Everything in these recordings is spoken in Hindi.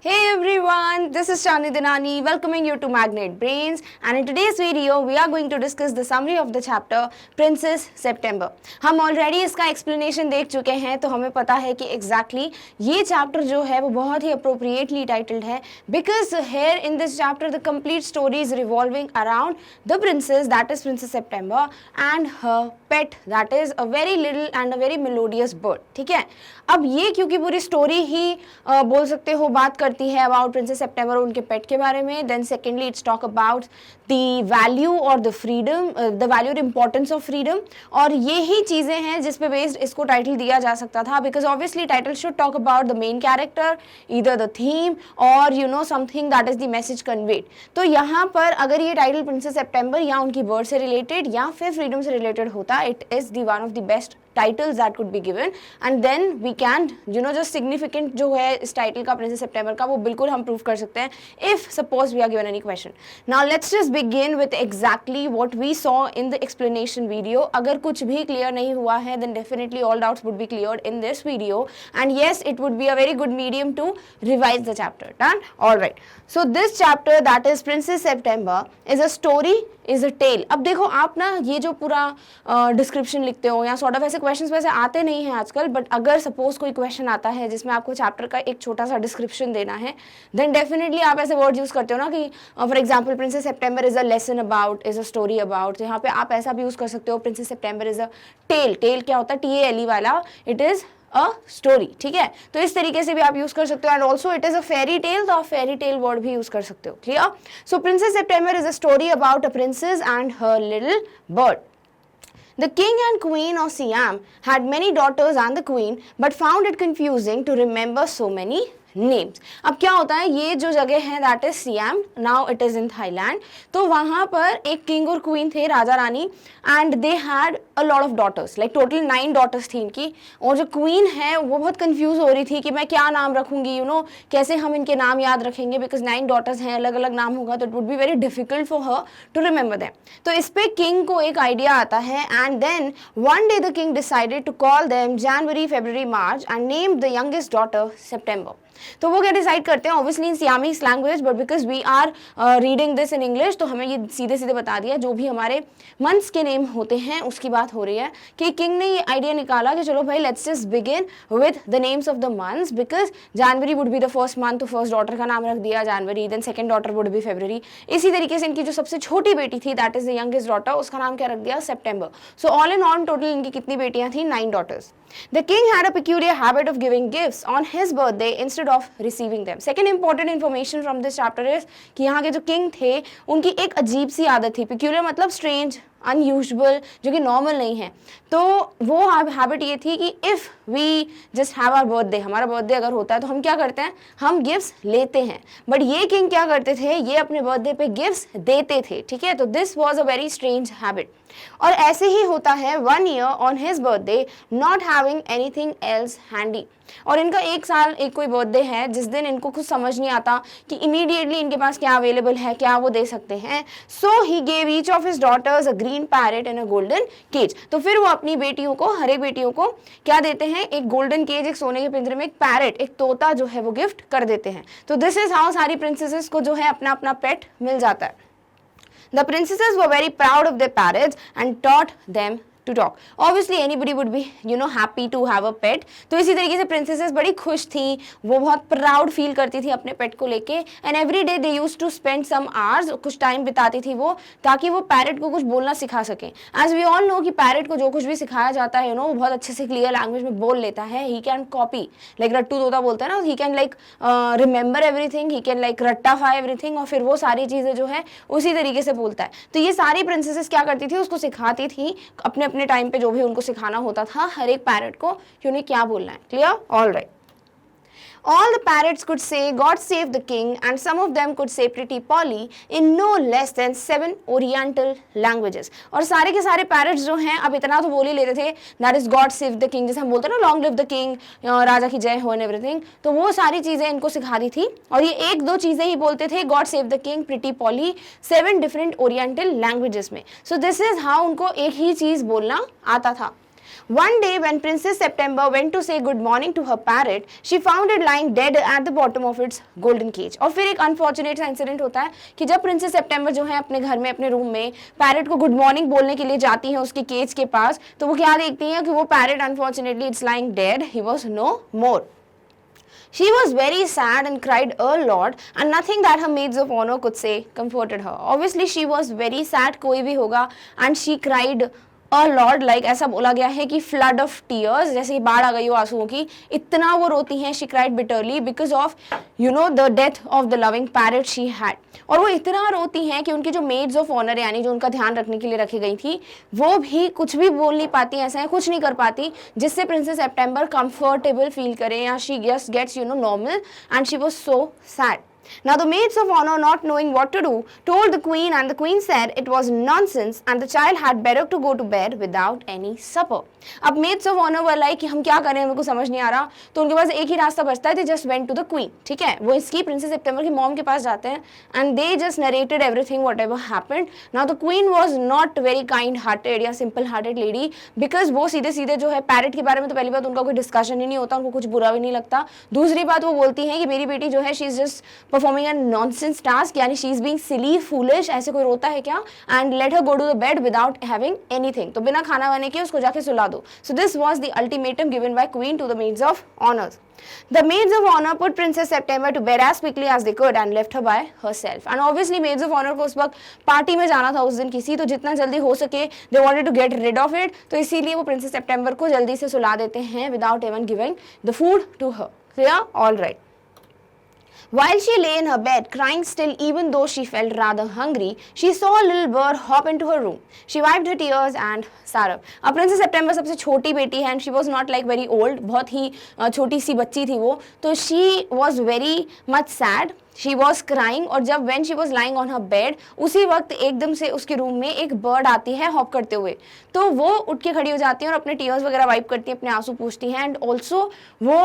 Hey everyone, this is Shani Dinani welcoming you to Magnet Brains, and in today's video we are going to discuss the summary of the chapter Princess September. हम already इसका explanation देख चुके हैं तो हमें पता है कि exactly ये chapter जो है वो बहुत ही appropriately titled है because here in this chapter the complete story is revolving around the princess, that is Princess September, and her pet, that is a very little and a very melodious bird. ठीक है, अब ये क्योंकि पूरी story ही बोल सकते हो बात करती है अबाउट प्रिंसेस सेप्टेम्बर और उनके पेट के बारे में. Then secondly it's talk about the value और द फ्रीडम, द वैल्यू और इम्पोर्टेंस ऑफ फ्रीडम, और ये ही चीज़ें हैं जिस पे बेस्ड इसको टाइटल दिया जा सकता था because obviously title should talk about the main character, either the theme और you know something that is the message conveyed. तो यहाँ पर अगर ये टाइटल प्रिंसेस सेप्टेम्बर या उनकी बर्ड से रिलेटेड या फिर फ्रीडम से रिलेटेड होता, it is the one of the best titles that could be given and then we can you know just significant जो है इस टाइटल का प्रिंसेस सेप्टेम्बर का वो बिल्कुल हम प्रूव कर सकते हैं if suppose we are given any question. Now let's just begin with exactly what we saw in the explanation video. अगर कुछ भी clear नहीं हुआ है then definitely all doubts would be cleared in this video and yes it would be a very good medium to revise the chapter. Done? Alright. So this chapter that is Princess September is a story, is a tale. अब देखो आप ना ये जो पूरा डिस्क्रिप्शन लिखते हो या सॉर्ट ऑफ ऐसे क्वेश्चंस वैसे आते नहीं हैं आजकल, बट अगर सपोज कोई क्वेश्चन आता है जिसमें आपको चैप्टर का एक छोटा सा डिस्क्रिप्शन देना है देन डेफिनेटली आप ऐसे वर्ड यूज़ करते हो ना कि for example princess September is a lesson about, is a story about. तो यहाँ पे आप ऐसा भी यूज़ कर सकते हो princess September is a tale. Tale क्या होता है? TALE वाला, इट इज़ अ स्टोरी. ठीक है, तो इस तरीके से भी आप यूज कर सकते हो. And also it is a fairy tale, तो आप फेरी टेल वर्ड भी यूज कर सकते हो. Clear? So princess September is a story about a princess and her little bird. The king and queen of Siam had many daughters and the queen, but found it confusing to remember so many names. अब क्या होता है, ये जो जगह है that is Siam, now it is in Thailand. तो वहाँ पर एक किंग और क्वीन थे, राजा रानी, and they had a lot of daughters, like total 9 daughters थी इनकी. और जो क्वीन है वो बहुत कंफ्यूज हो रही थी कि मैं क्या नाम रखूंगी, यू नो कैसे हम इनके नाम याद रखेंगे बिकॉज 9 डॉटर्स हैं, अलग अलग नाम होगा तो it would be very difficult for her to remember them. तो इस पे किंग को एक आइडिया आता है and then one day the king decided to call them January, February, March and name the youngest daughter September. तो वो क्या डिसाइड करते हैं, obviously in Siamese language, but because we are reading this in English तो हमें ये सीधे सीधे बता दिया जो भी हमारे मंथ्स के नेम होते हैं उसकी बात हो रही है कि किंग ने ये आइडिया निकाला कि चलो भाई let's just begin with the names of the months because January would be the first month, तो फर्स्ट डॉटर का नाम रख दिया जनवरी, then second daughter would be February. इसी तरीके से इनकी जो सबसे छोटी बेटी थी that is the youngest daughter, उसका नाम क्या रख दिया, September. So all in all total इनकी कितनी बेटियां थी, 9 daughters. The king had a peculiar habit of giving gifts on his birthday instead of receiving them. Second important information from this chapter is कि यहाँ के जो king थे उनकी एक अजीब सी आदत थी. Peculiar मतलब strange, अनयूजुअल, जो कि नॉर्मल नहीं है. तो वो हैबिट ये थी कि if we just have our birthday, हमारा बर्थडे अगर होता है तो हम क्या करते हैं, हम गिफ्ट्स लेते हैं. बट ये किंग क्या करते थे, ये अपने बर्थडे पे गिफ्ट्स देते थे. ठीक है, तो this was a very strange habit. और ऐसे ही होता है 1 year on his birthday not having anything else handy. और इनका एक साल एक कोई बर्थडे है जिस दिन इनको कुछ समझ नहीं आता कि इमीडिएटली इनके पास क्या अवेलेबल है, क्या वो दे सकते हैं. So he gave each of his daughters a green parrot in a golden cage. तो फिर वो अपनी बेटियों को, हर एक बेटियों को क्या देते हैं, एक गोल्डन केज, एक सोने के पिंजरे में एक पैरेट, एक तोता जो है वो गिफ्ट कर देते हैं. तो दिस इज हाउ सारी प्रिंसेसेस को जो है अपना अपना पेट मिल जाता है. The princesses were very proud of their parrots and taught them to talk. Obviously anybody would be happy to have a pet. तो इसी तरीके से princesses बड़ी खुश थी, वो बहुत प्राउड फील करती थी अपने पेट को लेके. And every day they use to spend some hours, कुछ टाइम बिताती थी वो ताकि वो पैरेट को कुछ बोलना सिखा सकें. एज वी ऑल नो कि पैरेट को जो कुछ भी सिखाया जाता है वो बहुत अच्छे से क्लियर लैंग्वेज में बोल लेता है. ही कैन कॉपी, लाइक रट्टू तोता बोलता है ना, he can like remember everything, he can like रट्टाफाई एवरीथिंग, और फिर वो सारी चीज़ें जो है उसी तरीके से बोलता है. तो ये सारी प्रिंसेसेस क्या करती थी, उसको सिखाती थी अपने टाइम पे जो भी उनको सिखाना होता था हर एक पैरेट को कि उन्हें क्या बोलना है. Clear? All right. All the parrots could say God save the king and some of them could say Pretty Polly in no less than 7 Oriental languages. और सारे के सारे parrots जो हैं अब इतना तो बोल ही लेते थे, that is God save the king, जैसे हम बोलते हैं ना long live the king, राजा की जय हो and everything. तो वो सारी चीज़ें इनको सिखा दी थी और ये 1-2 चीज़ें ही बोलते थे, God save the king, Pretty Polly, 7 different Oriental languages में. So this is how उनको एक ही चीज़ बोलना आता था. One day when Princess September went to say good morning to her parrot, she found it lying dead at the bottom of its golden cage. और फिर एक अनफॉर्चुनेट सा इंसिडेंट होता है कि जब प्रिंसेस सेप्टेम्बर जो है अपने घर में अपने रूम में पैरट को गुड मॉर्निंग बोलने के लिए जाती है उसके केज के पास, तो वो क्या देखती है कि वो parrot unfortunately it's lying dead, he was no more. She was very sad and cried a lot, and nothing that her maids of honor could say comforted her. Obviously she was very sad, कोई भी होगा, and she cried a lot, like ऐसा बोला गया है कि flood of tears, जैसे कि बाढ़ आ गई हो आंसुओं की, इतना वो रोती हैं. She cried bitterly because of the death of the loving parrot she had. और वो इतना रोती हैं कि उनकी जो मेड्स ऑफ ऑनर यानी जो उनका ध्यान रखने के लिए रखी गई थी वो भी कुछ भी बोल नहीं पाती, ऐसा है कुछ नहीं कर पाती जिससे प्रिंसेस सेप्टेम्बर कंफर्टेबल फील करे या she just gets normal, and she was so sad. Now the maids of honor, not knowing what to do, told the queen, and the queen said it was nonsense and the child had better to go to bed without any supper. अब maids of honor were like कि हम क्या करें, मेरे को समझ नहीं आ रहा, तो उनके पास एक ही रास्ता बचता है, they just went to the queen. ठीक है, वो इसकी प्रिंसेस सेप्टेम्बर की मॉम के पास जाते हैं and they just narrated everything whatever happened. Now the queen was not very kind hearted या simple hearted lady because वो सीधे सीधे जो है पैरट के बारे में तो पहली बात उनका कोई डिस्कशन ही नहीं होता, उनको कुछ बुरा भी नहीं लगता. दूसरी बात वो बोलती हैं कि मेरी बेटी जो है she is just performing a nonsense task, यानी she is being silly, foolish, ऐसे कोई रोता है क्या, and let her go to the bed without having anything, तो बिना खाना वाने के उसको जाके सुला दो. So this was the ultimatum given by queen to the maids of honors. The maids of honor put Princess September to bed as quickly as they could and left her by herself. And obviously maids of honor को उस वक्त पार्टी में जाना था उस दिन किसी, तो जितना जल्दी हो सके they wanted to get rid of it, तो इसीलिए वो प्रिंसेस सेप्टेम्बर को जल्दी से सुला देते हैं without even giving the food to her. Clear? All right. While she lay in her bed, crying still even though she felt rather hungry, she saw a little bird hop into her room. She wiped her tears and sat up. अब प्रिंसेस सेप्टेम्बर सबसे छोटी बेटी है and she was not like very old, बहुत ही छोटी सी बच्ची थी वो, तो she was very much sad. She was crying, और जब when she was lying on her bed, उसी वक्त एकदम से उसके रूम में एक बर्ड आती है हॉप करते हुए, तो वो उठ के खड़ी हो जाती है और अपने टीयर्स वगैरह वाइप करती है, अपने आंसू पूछती है, एंड ऑल्सो वो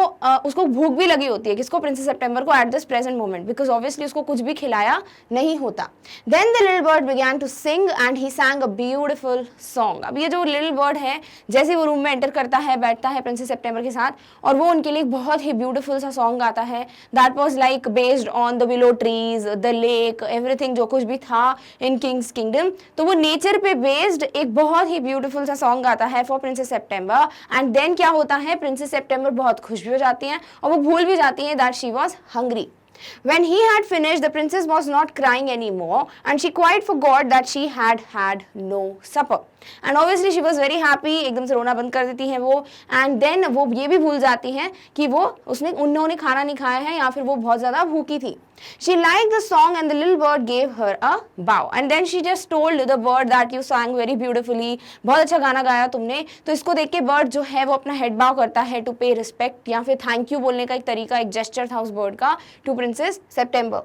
उसको भूख भी लगी होती है, किसको, प्रिंसेस सेप्टेम्बर को, at this present moment, because obviously उसको कुछ भी खिलाया नहीं होता. Then the little bird began to sing and he sang a beautiful song. अब ये जो लिटिल बर्ड है जैसे वो रूम में एंटर करता है, बैठता है प्रिंसेस सेप्टेम्बर के साथ, और वो उनके लिए बहुत ही ब्यूटीफुल सा सॉन्ग गाता है, that was like based on the willow trees, the lake, everything जो कुछ भी था इन किंग्स किंगडम, तो वो नेचर पे बेस्ड एक बहुत ही ब्यूटीफुल सा सॉन्ग गाता है for princess September. And then क्या होता है, प्रिंसेस सेप्टेम्बर बहुत खुश भी हो जाती हैं और वो भूल भी जाती हैं that she was hungry. When he had finished, the princess was not crying anymore and she quite forgot that she had had no supper. And obviously she was very happy, एकदम से रोना बंद कर देती हैं वो, and then वो ये भी भूल जाती हैं कि वो उन्होंने खाना नहीं खाया है या फिर वो बहुत ज़्यादा भूखी थी. She liked the song and the little bird gave her a bow and then she just told the bird that you sang very beautifully, बहुत अच्छा गाना गाया तुमने. तो इसको देख के बर्ड जो है वो अपना हेड बाव करता है टू पे रिस्पेक्ट, या फिर थैंक यू बोलने का एक तरीका, एक जेस्चर था उस बर्ड का to princess September.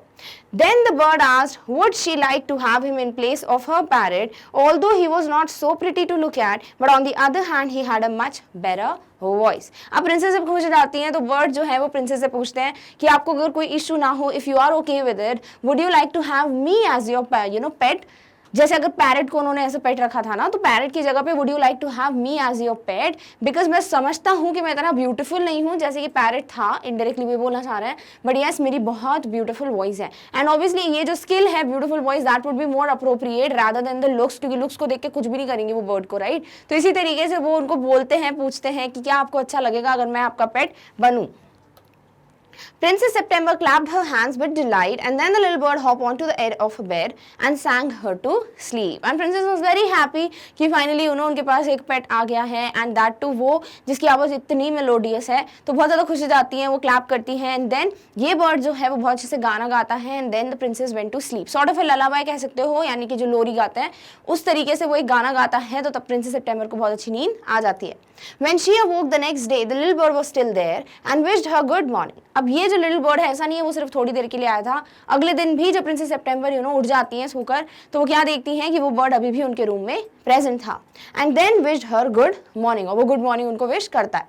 Then the bird asked would she like to have him in place of her parrot, although he was not so pretty to look at, but on the other hand he had a much better voice. अब प्रिंसेस जब खुश जाती हैं तो बर्ड जो है वो प्रिंसेस से पूछते हैं कि आपको अगर कोई इशू ना हो, if you are okay with it, would you like to have me as your pet. जैसे अगर पैरट को उन्होंने ऐसे पेट रखा था ना, तो पैरट की जगह पे would you like to have me as your pet, because मैं समझता हूँ कि मैं इतना ब्यूटीफुल नहीं हूँ जैसे कि पैरट था, इनडायरेक्टली भी बोलना चाह रहा है, बट यस मेरी बहुत ब्यूटीफुल वॉइस है. एंड ऑब्वियसली ये जो स्किल है beautiful voice, that would be more appropriate rather than the looks, क्योंकि लुक्स को देख के कुछ भी नहीं करेंगे वो बर्ड को, राइट. तो इसी तरीके से वो उनको बोलते हैं, पूछते हैं कि क्या आपको अच्छा लगेगा अगर मैं आपका पेट बनूँ. Princess September clapped her hands with delight and then the little bird hopped onto the edge of her bed and sang her to sleep. And Princess was very happy कि finally उनके पास एक पेट आ गया है, and that too वो जिसकी आवाज़ इतनी मेलोडियस है, तो बहुत ज़्यादा खुश हो जाती हैं, वो क्लैप करती हैं, and then ये बर्ड जो है वो बहुत अच्छे से गाना गाता है, and then the princess went to sleep. Sort of a lullaby कह सकते हो, यानी कि जो लोरी गाते हैं उस तरीके से वो एक गाना गाता है, तो तब प्रिंसेस सेप्टेम्बर को बहुत अच्छी नींद आ जाती है. When she awoke the next day, the little bird was still there and wished her good morning. अब ये जो लिटिल बर्ड है ऐसा नहीं है वो सिर्फ थोड़ी देर के लिए आया था, अगले दिन भी जब प्रिंसेस सेप्टेम्बर उठ जाती हैं सोकर, तो वो क्या देखती हैं कि वो बर्ड अभी भी उनके रूम में प्रेजेंट था, and then wished her good morning, और वो गुड मॉर्निंग उनको विश करता है.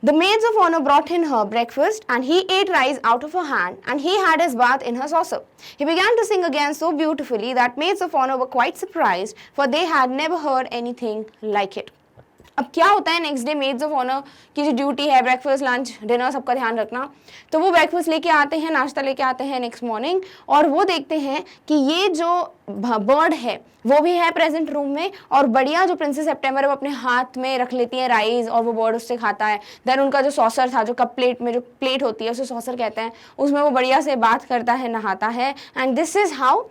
The maids of honor brought in her breakfast and he ate rice out of her hand and he had his bath in her saucer. He began to sing again so beautifully that maids of honor were quite surprised, for they had never heard anything like it. अब क्या होता है next day maids of honour की जो ड्यूटी है ब्रेकफास्ट लंच डिनर सबका ध्यान रखना, तो वो ब्रेकफास्ट लेके आते हैं, नाश्ता लेके आते हैं नेक्स्ट मॉर्निंग, और वो देखते हैं कि ये जो बर्ड है वो भी है प्रेजेंट रूम में, और बढ़िया जो प्रिंसेस सेप्टेम्बर है वो अपने हाथ में रख लेती है राइस और वो बर्ड उससे खाता है। देन उनका जो सॉसर था, जो कप प्लेट में जो प्लेट होती है उसे सॉसर कहते हैं, उसमें वो बढ़िया से बात करता है, नहाता है, and this is how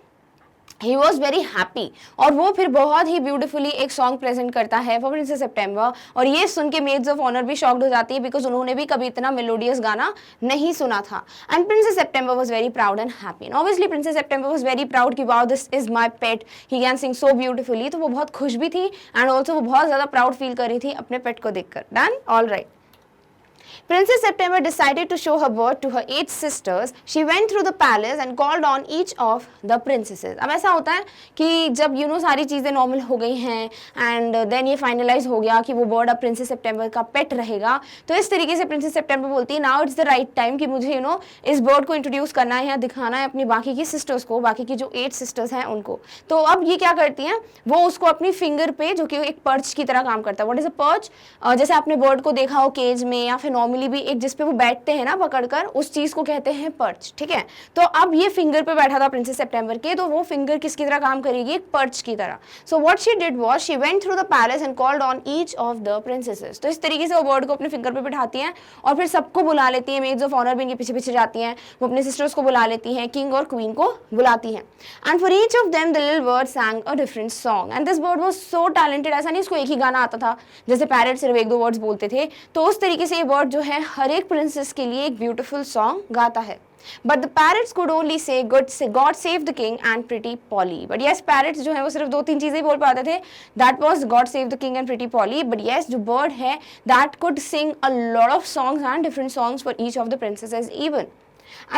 he was very happy. और वो फिर बहुत ही ब्यूटीफुली एक सॉन्ग प्रेजेंट करता है फॉर प्रिंसेस सेप्टेम्बर, और ये सुन के मेड्स ऑफ ऑनर भी शॉक्ड हो जाती है बिकॉज उन्होंने भी कभी इतना मेलोडियस गाना नहीं सुना था। And princess September was very proud and happy, and obviously princess September was very proud कि wow this is my pet, he can sing so beautifully. तो वो बहुत खुश भी थी एंड ऑल्सो वो बहुत ज़्यादा प्राउड फील कर रही थी अपने पेट को देखकर। Done, all right. Princess September decided to show her bird to her 8 sisters. She went through the palace and called on each of the princesses. अब ऐसा होता है कि जब सारी चीज़ें नॉर्मल हो गई हैं एंड देन ये फाइनलाइज हो गया कि वो बर्ड अब प्रिंसेस सेप्टेम्बर का पेट रहेगा, तो इस तरीके से प्रिंसेस सेप्टेम्बर बोलती है now it's the right time कि मुझे इस बर्ड को इंट्रोड्यूस करना है या दिखाना है अपनी बाकी की सिस्टर्स को, बाकी की जो 8 सिस्टर्स हैं उनको। तो अब ये क्या करती हैं, वो उसको अपनी फिंगर पे, जो कि एक पर्च की तरह काम करता है, व्हाट इज अ पर्च, जैसे आपने बर्ड को देखा हो केज में या फिर नॉर्मली भी एक जिस पे वो बैठते हैं ना पकड़कर, उस चीज को कहते हैं पर्च, ठीक है। तो अब ये फिंगर पे बैठा था प्रिंसेस सेप्टेम्बर के, तो वो फिंगर किसकी तरह काम करेगी, एक पर्च की तरह। So what she did was she went through the palace and called on each of the princesses. तो इस तरीके से वो बर्ड को अपने फिंगर पे बिठाती हैं और फिर सबको बुला लेती हैं, मेड्स ऑफ ऑनर भी इनके पीछे पीछे जाती हैं, वो अपने सिस्टर्स को बुला लेती हैं, किंग और क्वीन को बुलाती हैं, and for each of them the little bird sang a different song and this bird was so talented। ऐसा नहीं इसको एक ही गाना आता था, जैसे पैरट सिर्फ एक दो वर्ड्स बोलते थे, तो उस तरीके से ये बर्ड जो है हर एक प्रिंसेस के लिए एक ब्यूटीफुल सॉन्ग गाता है। But the parrots could only say God save the king and pretty Polly। But yes, parrots जो है वो सिर्फ 2-3 चीजें बोल पाते थे, that was God save the king and pretty Polly। But yes, जो bird है that could sing a lot of songs and different songs for each of the princesses even।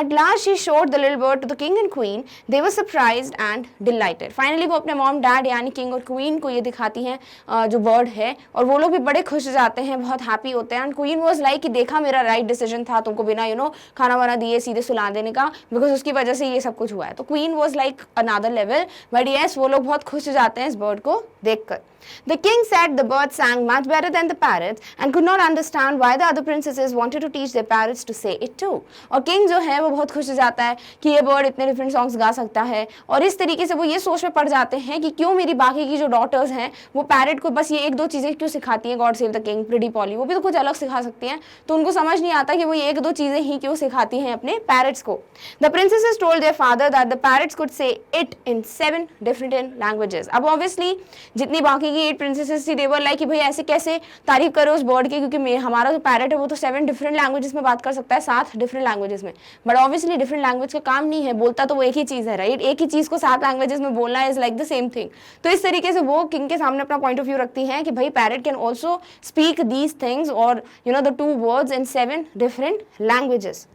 At last she showed the little bird to the king and queen। They were surprised and delighted। Finally वो अपने मॉम डैड यानी किंग और क्वीन को ये दिखाती हैं जो बर्ड है, और वो लोग भी बड़े खुश हो जाते हैं, बहुत हैप्पी होते हैं। एंड क्वीन वाज लाइक कि देखा मेरा राइट डिसीजन था तुमको बिना खाना वाना दिए सीधे सुला देने का, बिकॉज उसकी वजह से ये सब कुछ हुआ है। तो queen was like another level, but yes वो लोग बहुत खुश हो जाते हैं इस बर्ड को देखकर। The king said the bird sang much better than the parrots and could not understand why the other princesses wanted to teach their parrots to say it too। और किंग जो है वो बहुत खुश हो जाता है कि ये बर्ड इतने डिफरेंट सॉन्ग्स गा सकता है, और इस तरीके से वो ये सोच में पड़ जाते हैं कि क्यों मेरी बाकी की जो डॉटर्स हैं वो पैरट को बस ये 1-2 चीज़ें क्यों सिखाती हैं, God save the king, pretty poly, वो भी तो कुछ अलग सिखा सकती हैं। तो उनको समझ नहीं आता कि वो ये 1-2 चीज़ें ही क्यों सिखाती हैं अपने पैरट्स को। The princesses told their father that the parrots could say it in 7 different languages. अब ऑब्वियसली जितनी बाकी की 8 प्रिंसेसेस थी, दे वर लाइक कि भाई ऐसे कैसे तारीफ करो उस बर्ड की, क्योंकि हमारा जो पैरट है वो तो 7 डिफरेंट लैंग्वेजेस में बात कर सकता है, 7 डिफरेंट लैंग्वेजेस में। बट ऑब्वियसली डिफरेंट लैंग्वेज का काम नहीं है, बोलता तो वो एक ही चीज़ है, राइट। एक ही चीज़ को 7 लैंग्वेजेस में बोलना is like the same thing. तो इस तरीके से वो किंग के सामने अपना पॉइंट ऑफ व्यू रखती हैं कि भाई parrot can also speak these things और the 2 words in 7 different languages.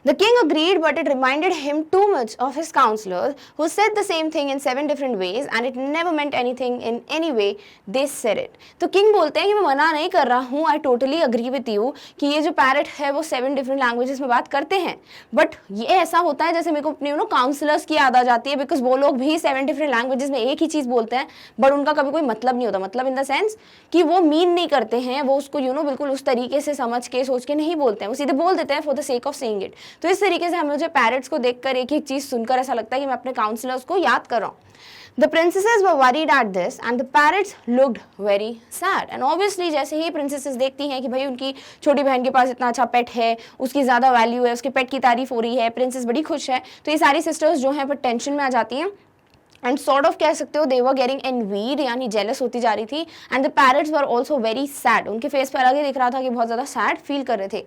The king agreed, but it reminded him too much of his counselors who said the same thing in 7 different ways and it never meant anything in any way they said it। तो किंग बोलते हैं कि मैं मना नहीं कर रहा हूँ, I totally agree with you कि ये जो पैरट है वो 7 डिफरेंट लैंग्वेजेस में बात करते हैं, बट ये ऐसा होता है जैसे मेरे को अपने काउंसलर्स की याद आ जाती है, बिकॉज वो लोग भी 7 डिफरेंट लैंग्वेजेस में एक ही चीज़ बोलते हैं, बट उनका कभी कोई मतलब नहीं होता। मतलब इन द सेंस कि वो मीन नहीं करते हैं, वो उसको बिल्कुल उस तरीके से समझ के सोच के नहीं बोलते हैं, वो सीधे बोल देते हैं for the sake of saying it. तो इस तरीके से मुझे पैरट्स को देखकर एक एक चीज सुनकर ऐसा लगता है कि मैं अपने काउंसलर्स को याद कर रहा हूँ। The princesses were worried at this and the parrots looked very sad। And obviously जैसे ही princesses देखती हैं कि भाई उनकी छोटी बहन के पास इतना अच्छा पेट है, उसकी ज़्यादा वैल्यू है, उसके पेट की तारीफ हो रही है, प्रिंसेस बड़ी खुश है, तो ये सारी सिस्टर्स जो हैं पर टेंशन में आ जाती हैं एंड सॉर्ट ऑफ कह सकते हो दे वर गेटिंग एनवीड यानी जेलस होती जा रही थी। And the parrots were also very sad, उनके फेस पर अलग ही दिख रहा था कि बहुत ज़्यादा सैड फील कर रहे थे।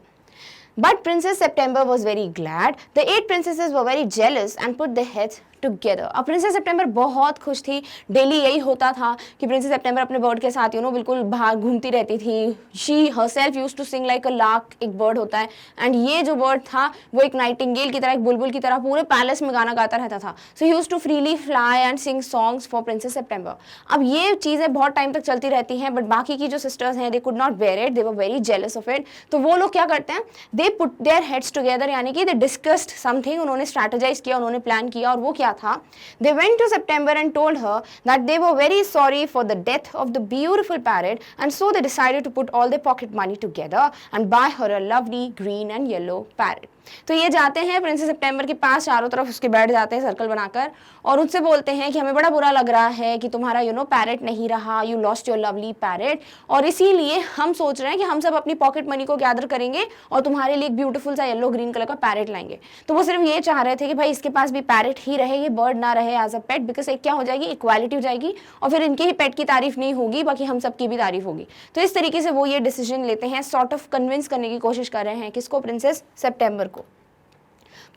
But Princess September was very glad। The 8 princesses were very jealous and put their heads together। अब प्रिंसेस सेप्टेम्बर बहुत खुश थी, डेली यही होता था कि प्रिंसेस सेप्टेम्बर अपने बर्ड के साथ बिल्कुल बाहर घूमती रहती थी। She herself used to sing like a lark, एक बर्ड होता है, एंड ये जो बर्ड था वो एक नाइटिंगेल की तरह, एक बुलबुल की तरह पूरे पैलेस में गाना गाता रहता था। So he used to freely fly and sing songs for princess September. अब ये चीज़ें बहुत टाइम तक चलती रहती हैं, बट बाकी की जो सिस्टर्स हैं they could not bear it, they were very jealous of it. तो वो लोग क्या करते हैं, they put their heads together, यानी कि दे डिस्कस्ड समथिंग, उन्होंने स्ट्रैटेजाइज किया, उन्होंने प्लान किया, और वो क्या था, they went to September and told her that they were very sorry for the death of the beautiful parrot, and so they decided to put all their pocket money together and buy her a lovely green and yellow parrot. तो ये जाते हैं प्रिंसेस सितंबर के पास, चारों तरफ उसके बैठ जाते हैं सर्कल बनाकर और उससे बोलते हैं कि हमें बड़ा बुरा लग रहा है कि तुम्हारा पैरेट नहीं रहा, you lost your lovely parrot, और इसीलिए हम सोच रहे हैं कि हम सब अपनी पॉकेट मनी को गैदर करेंगे और तुम्हारे लिए एक ब्यूटीफुल सा येलो ग्रीन कलर का पैरेट लाएंगे। तो वो सिर्फ ये चाह रहे थे कि भाई इसके पास भी पैरेट ही रहे, ये बर्ड ना रहे एज अ पेट, बिकॉज एक क्या हो जाएगी, इक्वालिटी हो जाएगी और फिर इनके ही पेट की तारीफ नहीं होगी, बाकी हम सबकी भी तारीफ होगी। तो इस तरीके से वो ये डिसीजन लेते हैं, सॉर्ट ऑफ कन्विंस करने की कोशिश कर रहे हैं किसको, प्रिंसेस सितंबर को।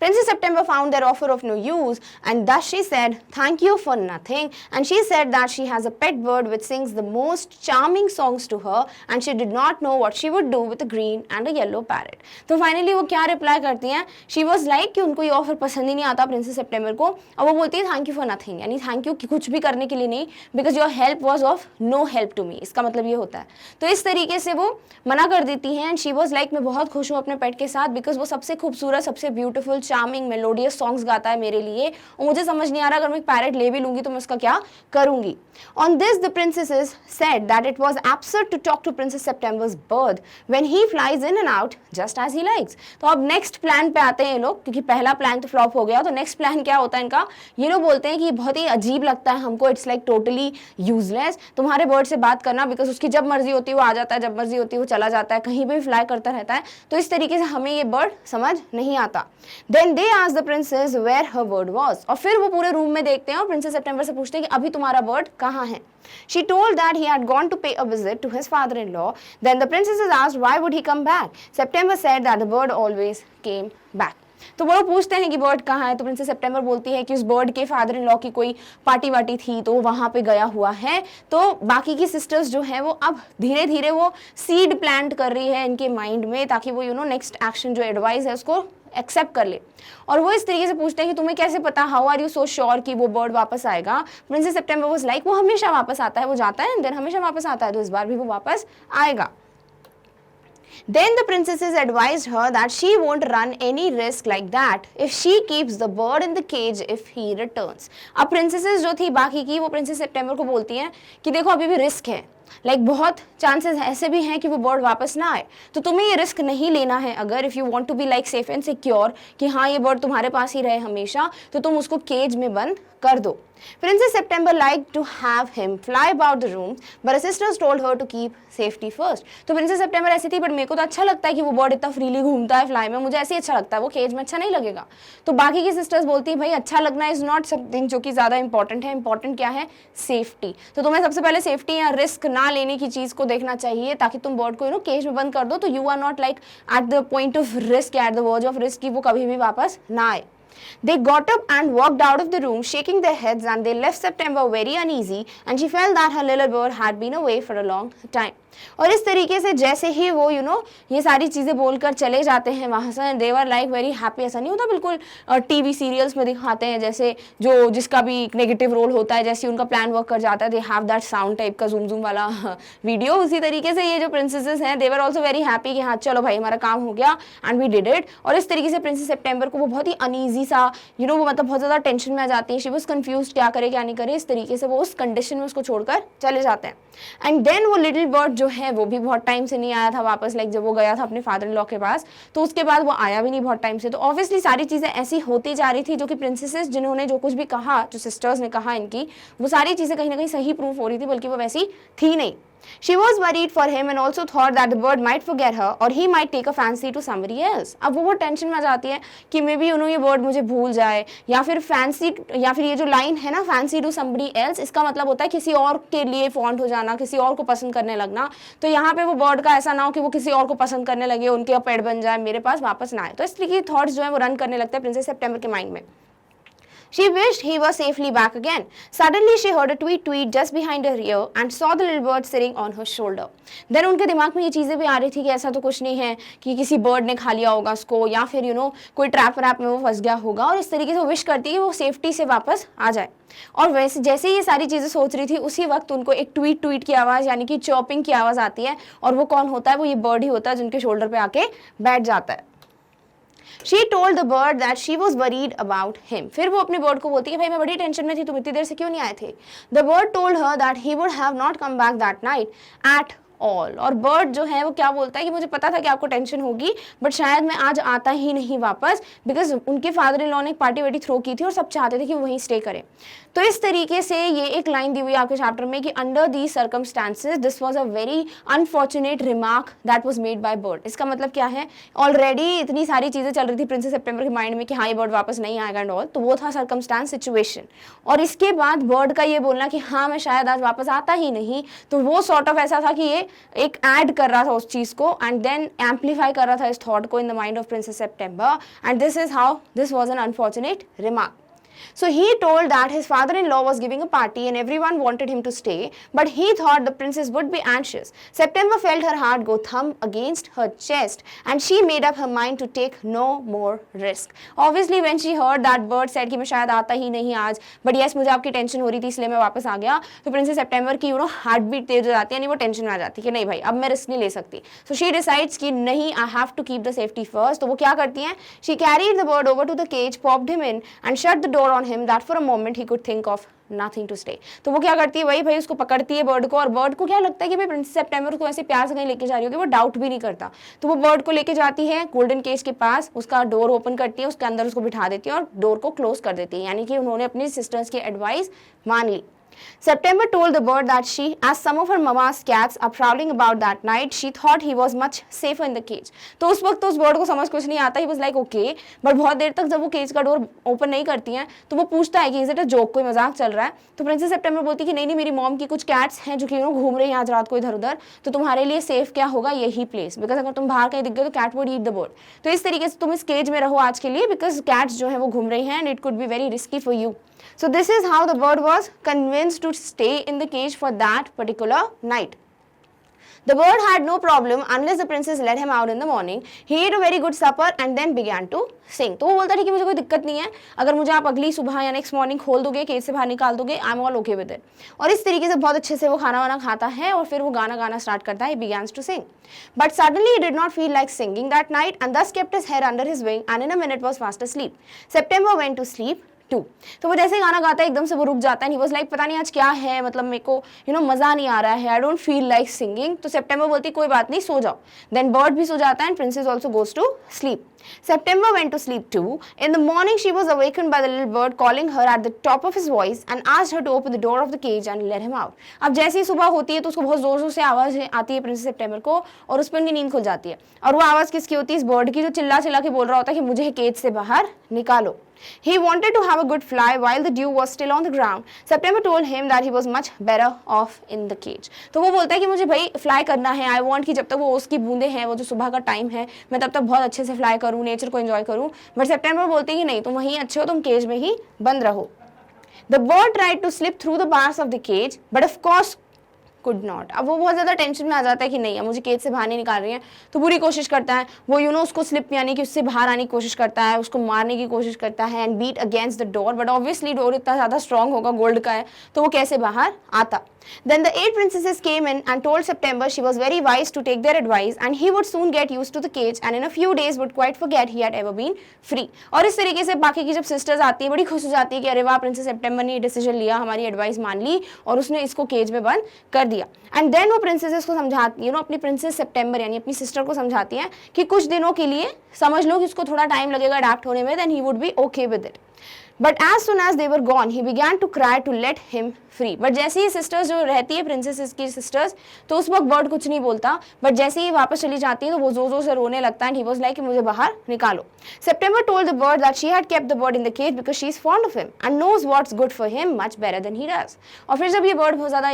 Princess September found their offer of no use, and thus she said, "Thank you for nothing." And she said that she has a pet bird which sings the most charming songs to her, and she did not know what she would do with a green and a yellow parrot. तो फाइनली वो क्या रिप्लाई करती हैं, शी वॉज लाइक कि उनको ये ऑफर पसंद ही नहीं आता प्रिंसेस सितंबर को, और वो बोलती है थैंक यू फॉर नथिंग, यानी थैंक यू कुछ भी करने के लिए नहीं, because your help was of no help to me, इसका मतलब ये होता है। तो इस तरीके से वो मना कर देती हैं, एंड शी वॉज लाइक मैं बहुत खुश हूँ अपने पेट के साथ, बिकॉज वो सबसे खूबसूरत, सबसे ब्यूटीफुल, चार्मिंग, मेलोडियस सॉन्ग्स गाता है मेरे लिए, और मुझे समझ नहीं आ रहा अगर मैं एक पैरेट ले भी लूंगी तो मैं उसका क्या करूंगी। On this, the princesses said that it was absurd to talk to Princess September's bird when he flies in and out just as he likes. तो अब नेक्स्ट प्लान पे आते हैं ये लोग, क्योंकि पहला प्लान तो फ्लॉप हो गया, तो नेक्स्ट प्लान क्या होता है इनका, ये लोग बोलते हैं कि बहुत ही अजीब लगता है हमको, इट्स लाइक टोटली यूजलेस तुम्हारे बर्ड से बात करना, बिकॉज उसकी जब मर्जी होती है वो आ जाता है, जब मर्जी होती है वो चला जाता है, कहीं भी फ्लाई करता रहता है, तो इस तरीके से हमें ये बर्ड समझ नहीं आता। Then they asked the princess where her bird was, और फिर वो पूरे रूम में देखते हैं और प्रिंसेस सितंबर से पूछते हैं कि अभी तुम्हारा बर्ड कहाँ है। She told that he had gone to pay a visit to his father-in-law. Then the princesses asked why would he come back. September said that the bird always came back. तो वो पूछते हैं कि बर्ड कहाँ है, तो प्रिंसेस सितंबर बोलती है कि उस बर्ड के फादर इन लॉ की कोई पार्टी वार्टी थी तो वहां पे गया हुआ है। तो बाकी की सिस्टर्स जो है वो अब धीरे धीरे वो सीड प्लांट कर रही है इनके माइंड में, ताकि वो नेक्स्ट एक्शन जो एडवाइस है उसको एक्सेप्ट कर ले। और वो इस तरीके से पूछते हैं कि तुम्हें कैसे पता, how are you so sure कि वो बर्ड वापस आएगा। प्रिंसेस सितंबर वाज लाइक वो हमेशा वापस आता है, वो जाता है देन हमेशा वापस आता है, तो इस बार भी वो वापस आएगा। Then the princesses advised her that she won't run any risk like that if she keeps the bird in the cage if he returns. अब princesses जो थी बाकी की, वो प्रिंसेस सितंबर को बोलती हैं कि देखो अभी भी रिस्क है, बहुत चांसेस ऐसे भी हैं कि वो बर्ड वापस ना आए, तो तुम्हें ये रिस्क नहीं लेना है। अगर if you want to be like safe and secure कि हाँ ये बर्ड तुम्हारे पास ही रहे हमेशा, तो तुम उसको केज में बंद कर दो। Princess September liked to have him fly about the room, but her sisters told her to keep safety first. तो प्रिंसेस सितंबर ऐसी थी, बट मेरे को तो अच्छा लगता है कि वो बर्ड इतना फ्रीली घूमता है फ्लाई में, मुझे ऐसे ही अच्छा लगता है, वो केज में अच्छा नहीं लगेगा। तो बाकी की सिस्टर्स बोलती है भाई अच्छा लगना इज नॉट समथिंग जो कि ज़्यादा इंपॉर्टेंट है, इंपॉर्टेंट क्या है, सेफ्टी। तो तुम्हें सबसे पहले सेफ्टी या रिस्क ना लेने की चीज़ को देखना चाहिए, ताकि तुम बर्ड को केज में बंद कर दो, तो you are not like at the point of risk, at the verge of risk, कि वो कभी भी वापस ना आए। They got up and walked out of the room, shaking their heads, and they left September very uneasy, and she felt that her little bird had been away for a long time. और इस तरीके से जैसे ही वो ये सारी चीज़ें बोलकर चले जाते हैं वहाँ से, दे वर लाइक वेरी हैप्पी। ऐसा नहीं होता बिल्कुल टीवी सीरियल्स में दिखाते हैं जैसे जो जिसका भी नेगेटिव रोल होता है, जैसे उनका प्लान वर्क कर जाता है, they have that sound type का जूम वाला वीडियो, उसी तरीके से ये जो प्रिंसेसेस हैं दे वर ऑल्सो वेरी हैप्पी कि हाँ चलो भाई हमारा काम हो गया एंड वी डिड इट। और इस तरीके से प्रिंसेस सितंबर को वो बहुत ही अनईजी सा वो मतलब बहुत ज़्यादा टेंशन में आ जाती है, शी वाज कंफ्यूज्ड क्या करे क्या नहीं करे, इस तरीके से वो उस कंडीशन में उसको छोड़कर चले जाते हैं। एंड देन वो लिटिल बर्ड जो है वो भी बहुत टाइम से नहीं आया था वापस, लाइक जब वो गया था अपने फादर इन लॉ के पास, तो उसके बाद वो आया भी नहीं बहुत टाइम से। तो ऑब्वियसली सारी चीज़ें ऐसी होती जा रही थी जो कि प्रिंसेसेस जिन्होंने जो कुछ भी कहा, जो सिस्टर्स ने कहा इनकी, वो सारी चीज़ें कहीं ना कहीं सही प्रूफ हो रही थी, बल्कि वो वैसी थी नहीं। She was worried for him and also thought that the bird might forget her or he might take a fancy to somebody else. अब वो टेंशन में आ जाती है कि मे बी ये बर्ड मुझे भूल जाए, या फिर फैंसी, या फिर ये जो लाइन है ना फैंसी टू somebody else, इसका मतलब होता है किसी और के लिए फॉन्ट हो जाना, किसी और को पसंद करने लगना। तो यहाँ पे वो बर्ड का ऐसा ना हो कि वो किसी और को पसंद करने लगे, उनके पेट बन जाए, मेरे पास वापस ना आए। तो इस तरीके के थॉट्स जो है वो रन करने लगते हैं प्रिंसेस सितंबर के माइंड में। She wished he was safely back again. Suddenly she heard a tweet just behind her ear and saw the little bird sitting on her shoulder. Then उनके दिमाग में ये चीज़ें भी आ रही थी कि ऐसा तो कुछ नहीं है कि किसी बर्ड ने खा लिया होगा उसको, या फिर कोई ट्रैप व्रैप में वो फंस गया होगा, और इस तरीके से वो विश करती है कि वो सेफ्टी से वापस आ जाए। और वैसे जैसे ये सारी चीज़ें सोच रही थी, उसी वक्त उनको एक ट्वीट की आवाज़ यानी कि चॉपिंग की आवाज़ आती है, और वो कौन होता है, वो ये बर्ड ही होता है जिनके शोल्डर पे आके बैठ जाता है। She told the bird that she was worried about him. फिर वो अपने बर्ड को बोलती है भाई मैं बड़ी टेंशन में थी, तुम इतनी देर से क्यों नहीं आए थे. The bird told her that he would have not come back that night at all. और बर्ड जो है वो क्या बोलता है कि मुझे पता था कि आपको टेंशन होगी बट शायद मैं आज आता ही नहीं वापस, बिकॉज उनके फादर इन लॉ ने एक पार्टी वार्टी थ्रो की थी और सब चाहते थे कि वो वहीं स्टे करें. तो इस तरीके से ये एक लाइन दी हुई है आपके चैप्टर में कि under the circumstances this was a very unfortunate remark that was made by bird. इसका मतलब क्या है, ऑलरेडी इतनी सारी चीजें चल रही थी प्रिंसेस सेप्टेम्बर के माइंड में कि हाँ ये बर्ड वापस नहीं आएगा एंड ऑल, तो वो था सर्कमस्टांस सिचुएशन. और इसके बाद बर्ड का ये बोलना कि हाँ मैं शायद आज वापस आता ही नहीं, तो वो सॉर्ट ऑफ ऐसा था कि ये एक ऐड कर रहा था उस चीज को एंड देन एम्पलीफाई कर रहा था इस थॉट को in the mind of princess September, and this is how this was an unfortunate remark. So he told that his father-in-law was giving a party and everyone wanted him to stay, but he thought the princess would be anxious. September felt her heart go thump against her chest and she made up her mind to take no more risk. Obviously when she heard that bird said कि मैं शायद आता ही नहीं आज, but yes मुझे आपकी टेंशन हो रही थी इसलिए मैं वापस आ गया, तो प्रिंसेस सेप्टेम्बर की हार्ट बीट तेज हो जाती है, यानी वो टेंशन में आ जाती है कि नहीं भाई अब मैं रिस्क नहीं ले सकती. सो शी डिसाइड्स कि नहीं I have to keep the safety first. तो वो क्या करती हैं, she carried the bird over to the cage, popped him in and shut the door on him that for a moment he could think of nothing to stay. तो वो क्या करती है भाई उसको पकड़ती है बर्ड को, और बर्ड को क्या लगता है कि भाई प्रिंसेस सेप्टेम्बर को ऐसे प्यार से कहीं लेके जा रही होगी, वो डाउट भी नहीं करता. तो वो बर्ड को लेके जाती है गोल्डन केज के पास, उसका डोर ओपन करती है, उसके अंदर उसको बिठा देती है और डोर को क्लोज कर देती है, यानी कि उन्होंने अपनी सिस्टर्स की एडवाइस मान ली. September told the bird that she, as some of her mama's cats are prowling about that night, she thought he was much safer in the cage. तो उस वक्त तो उस बर्ड को समझ कुछ नहीं आता, he was like okay, but बहुत देर तक जब वो केज का डोर ओपन नहीं करती हैं तो वो पूछता है कि इज इट अ जोक, कोई मजाक चल रहा है. तो प्रिंसेस सेप्टेम्बर बोलती है कि नहीं मेरी मॉम की कुछ कैट्स हैं जो कि घूम रही हैं आज रात को इधर उधर, तो तुम्हारे लिए सेफ क्या होगा यही प्लेस, बिकॉज अगर तुम बाहर कहीं दिख गए तो cat would eat the bird. तो इस तरीके से तुम इस केज में रहो आज के लिए, बिकॉज कैट्स जो है वो घूम रही हैं and it could be very risky for you. So this is how the bird was convinced to stay in the cage for that particular night. The bird had no problem unless the princess let him out in the morning. He ate a very good supper and then began to sing. तो वो बोलता है कि मुझे कोई दिक्कत नहीं है, अगर मुझे आप अगली सुबह या नेक्स्ट मॉर्निंग खोल दोगे, केज से बाहर निकाल दोगे, I am all okay with it. और इस तरीके से बहुत अच्छे से वो खाना वाना खाता है और फिर वो गाना गाना स्टार्ट करता है. He begins to sing. But suddenly he did not feel like singing that night and thus kept his head under his wing and in a minute was fast asleep. September went to sleep. तो वो जैसे गाना गाता है एकदम से वो रुक जाता है. ही वाज लाइक पता नहीं आज क्या है, मतलब मेरे को मजा नहीं आ रहा है, I don't feel like singing. तो सेप्टेम्बर बोलती कोई बात नहीं सो जाओ. देन बर्ड भी सो जाता है and princess also goes to sleep. September went to sleep too. In the morning she was awakened by the little bird calling her at the top of his voice and asked her to open the door of the cage and let him out. अब जैसे ही सुबह होती है तो उसको बहुत जोर जोर से आवाज आती है प्रिंसेस सेप्टेम्बर को और उस पर उनकी नींद खुल जाती है. और वो आवाज किसकी होती है, इस बर्ड की, जो चिल्ला चिल्ला के बोल रहा होता है कि मुझे केज से बाहर निकालो. He wanted to have a good fly while the dew was still on the ground. September told him that he was much better off in the cage. तो वो बोलता है कि मुझे भाई फ्लाई करना है, आई वॉन्ट कि जब तक वो उसकी बूंदे हैं, वो जो सुबह का टाइम है, मैं तब तक बहुत अच्छे से फ्लाई करूँ, नेचर को एंजॉय करूँ. बट सेप्टेम्बर बोलते हैं कि नहीं तुम वहीं अच्छे हो, तुम केज में ही बंद रहो. The bird tried to slip through the bars of the cage, but of course could not. अब वो बहुत ज़्यादा टेंशन में आ जाता है कि नहीं अब मुझे केज से बाहर नहीं निकाल रही है, तो पूरी कोशिश करता है वो उसको स्लिप यानी कि उससे बाहर आने की कोशिश करता है, उसको मारने की कोशिश करता है and beat against the door. But obviously door इतना ज़्यादा स्ट्रॉन्ग होगा, गोल्ड का है, तो वो कैसे बाहर आता. Then the 8 princesses came in and told September she was very wise to take their advice and he would soon get used to the cage and in a few days would quite forget he had ever been free. और इस तरीके से बाकी की जब सिस्टर्स आती है बड़ी खुश हो जाती है कि अरे वाह प्रिंसेस सेप्टेम्बर ने डिसीजन लिया, हमारी एडवाइस मान ली और उसने इसको केज में बंद कर दिया. एंड देन वो प्रिंसेसेस को समझाती अपनी प्रिंसेस सेप्टेम्बर यानी अपनी सिस्टर को समझाती हैं कि कुछ दिनों के लिए समझ लो कि उसको थोड़ा टाइम लगेगा अडैप्ट होने में, then he would be okay with it. But as soon as they were gone, he began to cry to let him free. But जैसे ही सिस्टर्स जो रहती है प्रिंसेसेस की सिस्टर्स, तो उस वक्त बर्ड कुछ नहीं बोलता, बट जैसे ही वापस चली जाती है तो वो जोर जोर से रोने लगता है. एंड ही वाज लाइक मुझे बाहर निकालो. September told the bird that she had kept the bird in the cage because she is fond of him and knows what's good for him much better than he does. और फिर जब ये बर्ड बहुत ज़्यादा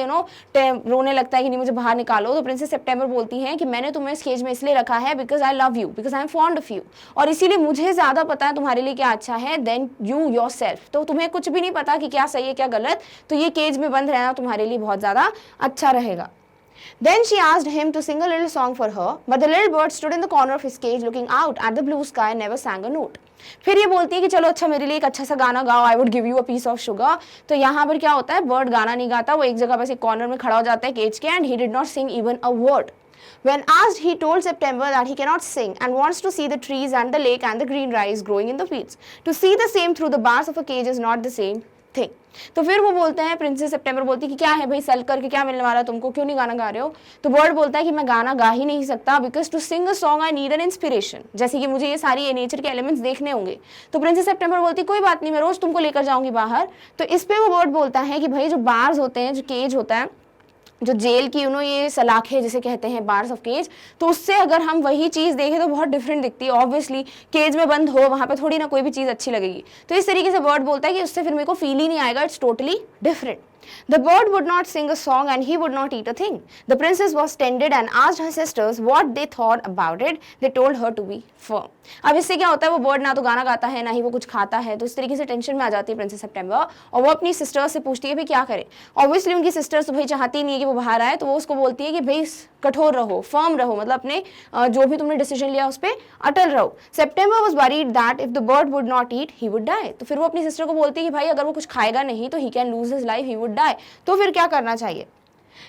रोने लगता है कि नहीं मुझे बाहर निकालो, तो प्रिंसेस सेप्टेम्बर बोलती हैं कि मैंने तुम्हें इस केज में इसलिए रखा है because I love you, because I am fond of you, और इसीलिए मुझे ज़्यादा पता है तुम्हारे लिए क्या अच्छा है देन यू योर सेल्फ. तो तुम्हें कुछ भी नहीं पता कि क्या सही है क्या गलत, तो ये केज में बंद रहना तुम्हारे लिए बहुत ज़्यादा अच्छा रहेगा. Then she asked him to sing a little song for her, but the little bird stood in the corner of his cage looking out at the blue sky and never sang a note. फिर ये बोलती है कि चलो अच्छा मेरे लिए एक अच्छा सा गाना गाओ, I would give you a piece of sugar. तो यहाँ पर क्या होता है, बर्ड गाना नहीं गाता, वो एक जगह बस एक कॉर्नर में खड़ा हो जाता है केज के and he did not sing even a word. When asked, he told September that he cannot sing and wants to see the trees and the lake and the green rice growing in the fields. To see the same through the bars of a cage is not the same thing. तो फिर वो बोलते हैं, प्रिंसेस सितंबर बोलती है कि क्या है भाई, सेल करके क्या मिलने वाला तुमको, क्यों नहीं गाना गा रहे हो? तो बर्ड बोलता है कि मैं गाना गा ही नहीं सकता, because to sing a song I need an inspiration, जैसे कि मुझे ये सारी नेचर के एलिमेंट्स देखने होंगे। तो प्रिंसेस सितंबर बोलती है कोई बात नहीं, मैं रोज तुमको लेकर जाऊंगी बाहर। तो इस पे वो बर्ड बोलता है कि भाई जो बार्स होते हैं, जो केज होता है, जो जेल की ये सलाखें जिसे कहते हैं बार्स ऑफ केज, तो उससे अगर हम वही चीज़ देखें तो बहुत डिफरेंट दिखती है। ऑब्वियसली केज में बंद हो, वहाँ पे थोड़ी ना कोई भी चीज़ अच्छी लगेगी। तो इस तरीके से बर्ड बोलता है कि उससे फिर मेरे को फील ही नहीं आएगा, it's totally different. The bird would not sing a song and he would not eat a thing. The princess was tended and asked her sisters what they thought about it. They told her to be firm. अब इससे क्या होता है, वो बर्ड ना तो गाना गाता है ना ही वो कुछ खाता है, तो इस तरीके से टेंशन में आ जाती है प्रिंसेस सितंबर, और वो अपनी सिस्टर्स से पूछती है भाई क्या करे। ऑब्वियसली उनकी सिस्टर्स तो भाई चाहती नहीं है कि वो बाहर आए, तो वो उसको बोलती है कि भाई कठोर रहो, फर्म रहो, मतलब अपने जो भी तुमने डिसीजन लिया उस पर अटल रहो। September was worried that if the bird would not eat he would die. तो फिर वो अपनी सिस्टर को बोलती है कि भाई अगर वो कुछ खाएगा नहीं तो he can lose his life, he would die. तो फिर क्या करना चाहिए?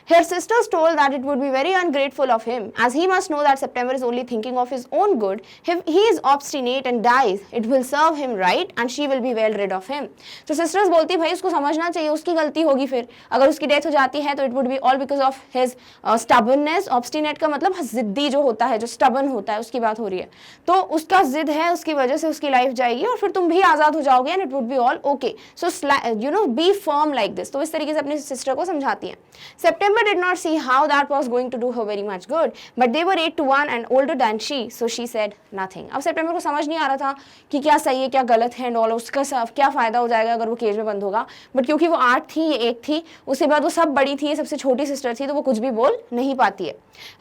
Her sisters told that it would be very ungrateful of him, as he must know that September is only thinking of his own good. If he is obstinate and dies, it will serve him right and she will be well rid of him. तो sisters बोलती भाई उसको समझना चाहिए, उसकी गलती होगी, फिर अगर उसकी डेथ हो जाती है तो it would be all because of his stubbornness. Obstinate का मतलब जिद्दी जो होता है, जो stubborn होता है, उसकी बात हो रही है। तो उसका जिद है, उसकी वजह से उसकी लाइफ जाएगी और फिर तुम भी आज़ाद हो जाओगे and it would be all okay. So be firm like this. तो इस तरीके से अपनी सिस्टर को समझाती हैं। September did not see how that was going to do her very much good, but they were 8 to 1 and older than she, so she said nothing. अब सितंबर को समझ नहीं आ रहा था कि क्या सही है क्या गलत है, और उसका क्या फायदा हो जाएगा अगर वो केज में बंद होगा, बट क्योंकि वो 8 थी, ये 1 थी, उसके बाद वो सब बड़ी थी, ये सबसे छोटी सिस्टर थी, तो वो कुछ भी बोल नहीं पाती है।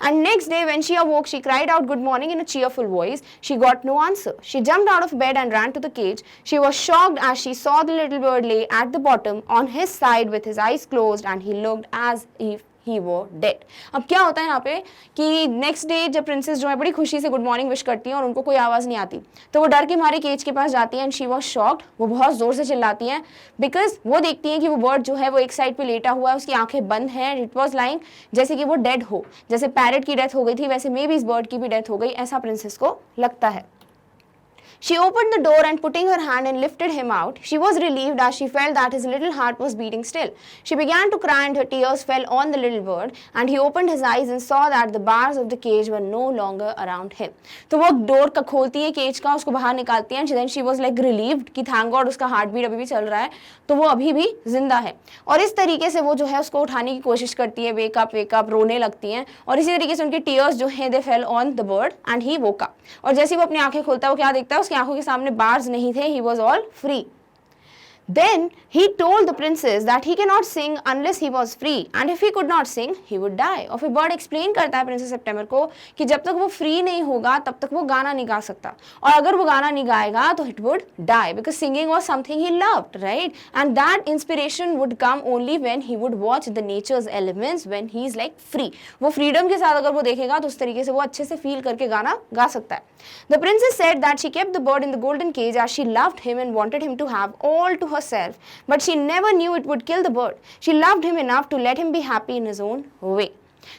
And next day when she awoke, she cried out good morning in a cheerful voice. She got no answer. She jumped out of bed and ran to the cage. She was shocked as she saw the little bird lay at the bottom on his side with his eyes closed, and he looked as if ही वो डेड। अब क्या होता है यहाँ पे कि नेक्स्ट डे जब प्रिंसेस जो है बड़ी खुशी से गुड मॉर्निंग विश करती है और उनको कोई आवाज़ नहीं आती, तो वो डर के मारे केज के पास जाती है एंड शी वॉज शॉक्ड। वो बहुत ज़ोर से चिल्लाती हैं बिकॉज वो देखती हैं कि वो बर्ड जो है वो एक साइड पे लेटा हुआ है, उसकी आंखें बंद हैं, इट वॉज लाइंग जैसे कि वो डेड हो, जैसे पैरट की डेथ हो गई थी वैसे मे बी इस बर्ड की भी डेथ हो गई, ऐसा प्रिंसेस को लगता है। She opened the door and putting her hand and lifted him out. She was relieved as she felt that his little heart was beating still. She began to cry and her tears fell on the little bird, and he opened his eyes and saw that the bars of the cage were no longer around him. तो वो डोर का खोलती है केज का, उसको बाहर निकालती है, and then she was like relieved कि thank God उसका हार्ट बीट अभी भी चल रहा है, तो वो अभी भी जिंदा है। और इस तरीके से वो जो है उसको उठाने की कोशिश करती है, वेक अप रोने लगती हैं, और इसी तरीके से उनके टीयर्स जो हैं they fell on the bird and he woke up. और जैसे वो अपनी आंखें खोलता है वो क्या देखता है, उसकी आंखों के सामने बार्स नहीं थे, he was all free. Then he told the princess that he cannot sing unless he was free, and if he could not sing, he would die. और फिर बर्ड एक्सप्लेन करता है प्रिंसेस सितंबर को कि जब तक वो फ्री नहीं होगा तब तक वो गाना नहीं गा सकता, और अगर वो गाना नहीं गाएगा तो it would die because singing was something he loved, right? And that inspiration would come only when he would watch the nature's elements when he is like free. वो फ्रीडम के साथ अगर वो देखेगा तो उस तरीके से वो अच्छे से फील करके गाना गा सकता है। The princess said that she kept the bird in the golden cage as she loved him and wanted him to have all to herself, but she never knew it would kill the bird. She loved him enough to let him be happy in his own way.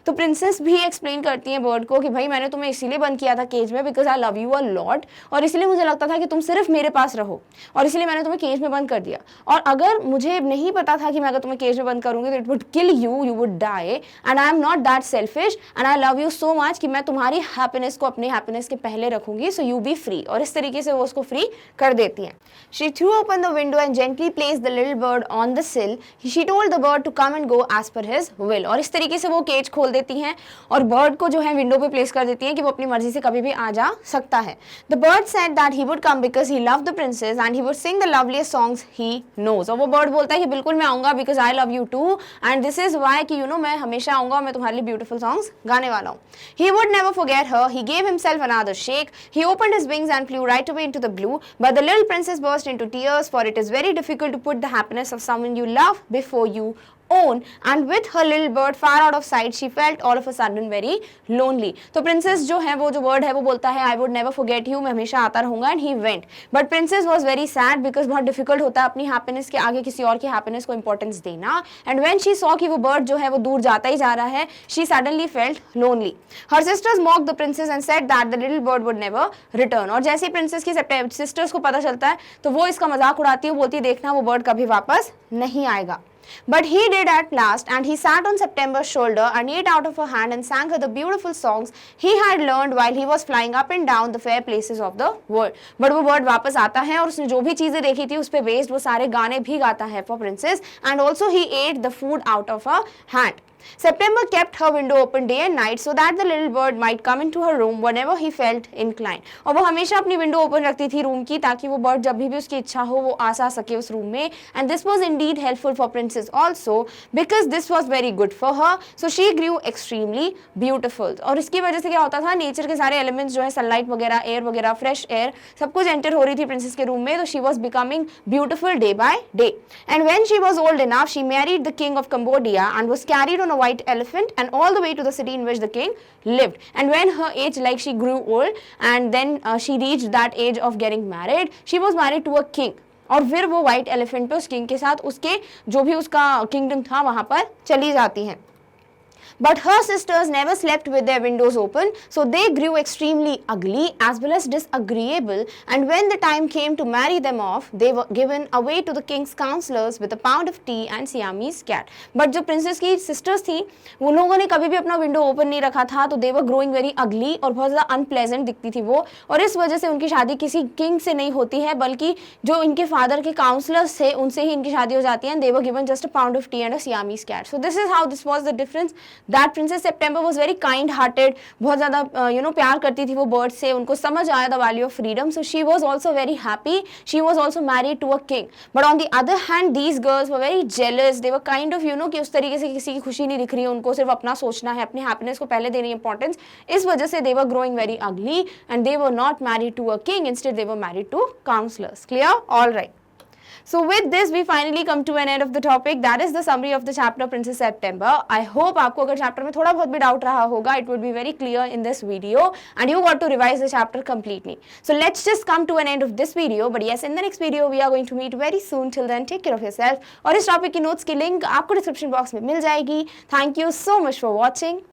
तो प्रिंसेस भी एक्सप्लेन करती हैं बर्ड को कि भाई मैंने तुम्हें इसीलिए बंद किया था केज में because I love you a lot, और इसलिए मुझे लगता था कि तुम सिर्फ मेरे पास रहो, और इसलिए मैंने तुम्हें केज में बंद कर दिया। और अगर मुझे नहीं पता था कि मैं अगर तुम्हें केज में बंद करूंगी तो it would kill you, you would die, and I am not that selfish and I love you so much कि मैं तुम्हारी हैप्पीनेस को अपनी हैप्पीनेस के पहले रखूंगी, सो यू बी फ्री। और इस तरीके से वो उसको फ्री कर देती हैं। She threw open the window and gently placed the little bird on the sill. She told the bird to come and go as per his will. और इस तरीके से वो केज खोल देती हैं और बर्ड को जो है विंडो पे प्लेस कर देती हैं कि वो अपनी मर्जी से कभी भी आ जा सकता है। The bird said that he would come because he loved the princess and he would sing the loveliest songs he knows. और वो बर्ड बोलता है कि बिल्कुल मैं आऊंगा because I love you too and this is why कि मैं हमेशा आऊंगा और मैं तुम्हारे लिए ब्यूटीफुल सॉन्ग्स गाने वाला हूँ। He would never forget her. He gave himself another shake. He opened his wings and flu right away into the blue, but the little princess burst into tears, for it is very difficult to put the happiness of someone you love before you own, and with her little bird far out of sight, she felt all of a sudden very lonely. तो princess जो है, वो जो word है वो बोलता है I would never forget you, मैं हमेशा आता रहूंगा, and he went. But princess was very sad because बहुत difficult होता है अपनी happiness के आगे किसी और की happiness को importance देना. And when she saw कि वो bird जो है वो दूर जाता ही जा रहा है, she suddenly felt lonely. Her sisters mocked the princess and said that the little bird would never return. और जैसे ही princess की sisters को पता चलता है तो वो इसका मजाक उड़ाती है, बोलती है देखना वो bird कभी वापस नहीं आएगा. But he did at last, and he sat on September's shoulder and ate out of her hand and sang her the beautiful songs he had learned while he was flying up and down the fair places of the world. But वो bird वापस आता है और उसने जो भी चीजें देखी थी उस पे बेस्ड वो सारे गाने भी गाता है for princess, and also he ate the food out of her hand. September kept her window open day and night so that the little bird might come into her room whenever he felt inclined. और वो हमेशा अपनी विंडो ओपन रखती थी रूम की ताकि वो बर्ड जब भी उसकी इच्छा हो वो आ सके उस रूम में. And this was indeed helpful for princess also because this was very good for her, so she grew extremely beautiful. और इसकी वजह से क्या होता था, नेचर के सारे एलिमेंट्स जो है सनलाइट वगैरह, एयर वगैरह, फ्रेश एयर सब कुछ एंटर हो रही थी प्रिंसेस के रूम में, तो she was becoming beautiful day by day. And when she was old enough she married the king of Cambodia and was carried on a white elephant and all the way to the city in which the king lived. And when her age, like she grew old and then she reached that age of getting married, she was married to a king. और फिर वो व्हाइट एलिफेंट पे उस किंग के साथ उसके जो भी उसका किंगडम था वहां पर चली जाती हैं. But her sisters never slept with their windows open, so they grew extremely ugly as well as disagreeable, and when the time came to marry them off, they were given away to the king's counselors with a pound of tea and Siamese cat. But जो princess की sisters थी, उन लोगों ने कभी भी अपना window open नहीं रखा था, तो they were growing very ugly और बहुत ज़्यादा unpleasant दिखती थी वो, और इस वजह से उनकी शादी किसी king से नहीं होती है, बल्कि जो इनके father के counselors थे, उनसे ही इनकी शादी हो जाती है, and they were given just a pound of tea and a Siamese cat. So this is how this was the difference. That Princess September was very kind hearted, बहुत ज़्यादा प्यार करती थी वो birds से, उनको समझ आया the value of freedom, so she was also very happy. She was also married to a king. But on the other hand, these girls were very jealous. They were kind of कि उस तरीके से किसी की खुशी नहीं दिख रही है, उनको सिर्फ अपना सोचना है, अपनी happiness को पहले देनी importance. इस वजह से they were growing very ugly and they were not married to a king. Instead, they were married to counselors. Clear? All right. So with this we finally come to an end of the topic. That is the summary of the chapter Princess September. I hope आपको अगर chapter में थोड़ा बहुत भी doubt रहा होगा, it would be very clear in this video and you got to revise the chapter completely. So let's just come to an end of this video. But yes, in the next video we are going to meet very soon. Till then, take care of yourself. और इस topic की notes की link आपको description box में मिल जाएगी. Thank you so much for watching.